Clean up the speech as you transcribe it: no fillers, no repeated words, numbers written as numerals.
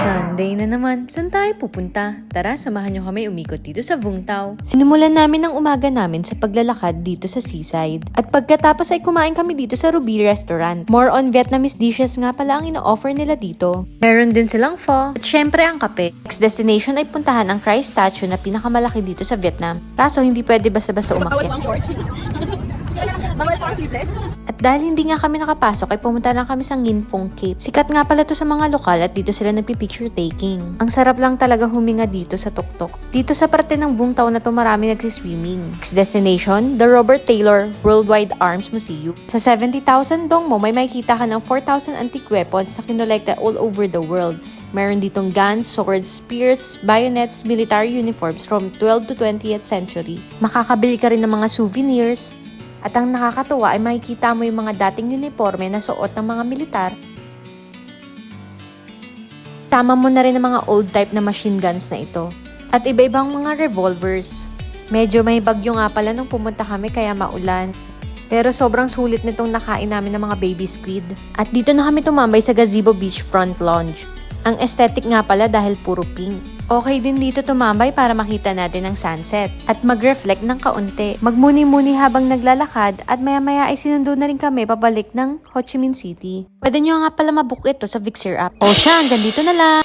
Sunday na naman. Saan tayo pupunta? Tara, samahan nyo kami umikot dito sa Vung Tau. Sinimulan namin ang umaga namin sa paglalakad dito sa seaside. At pagkatapos ay kumain kami dito sa Ruby Restaurant. More on Vietnamese dishes nga pala ang ina-offer nila dito. Meron din silang pho. At syempre ang kape. Next destination ay puntahan ang Christ statue na pinakamalaki dito sa Vietnam. Kaso hindi pwede basta-basta umakyat. At dahil hindi nga kami nakapasok ay pumunta lang kami sa Nguyen Phuong Cave. Sikat nga pala to sa mga lokal at dito sila nagpi-picture taking. Ang sarap lang talaga huminga dito sa tuktok. Dito sa parte ng Vung Tau na to marami nagsiswimming. Next destination, the Robert Taylor Worldwide Arms Museum. Sa 70,000 dong mo may makikita ka ng 4,000 antique weapons na kinolekta all over the world. Meron ditong guns, swords, spears, bayonets, military uniforms from 12th to 20th centuries. Makakabili ka rin ng mga souvenirs. At ang nakakatuwa ay makikita mo yung mga dating uniforme na suot ng mga militar. Sama mo na rin ang mga old type na machine guns na ito. At iba-ibang mga revolvers. Medyo may bagyo nga pala nung pumunta kami kaya maulan. Pero sobrang sulit nitong nakain namin ng mga baby squid. At dito na kami tumambay sa Gazebo Beachfront Lounge. Ang aesthetic nga pala dahil puro pink. Okay din dito tumambay para makita natin ang sunset at mag-reflect ng kaunti. Magmuni-muni habang naglalakad at maya-maya ay sinundo na rin kami pabalik ng Ho Chi Minh City. Pwede nyo nga pala mabook ito sa Vixer app. O siya, hanggang dito na lang!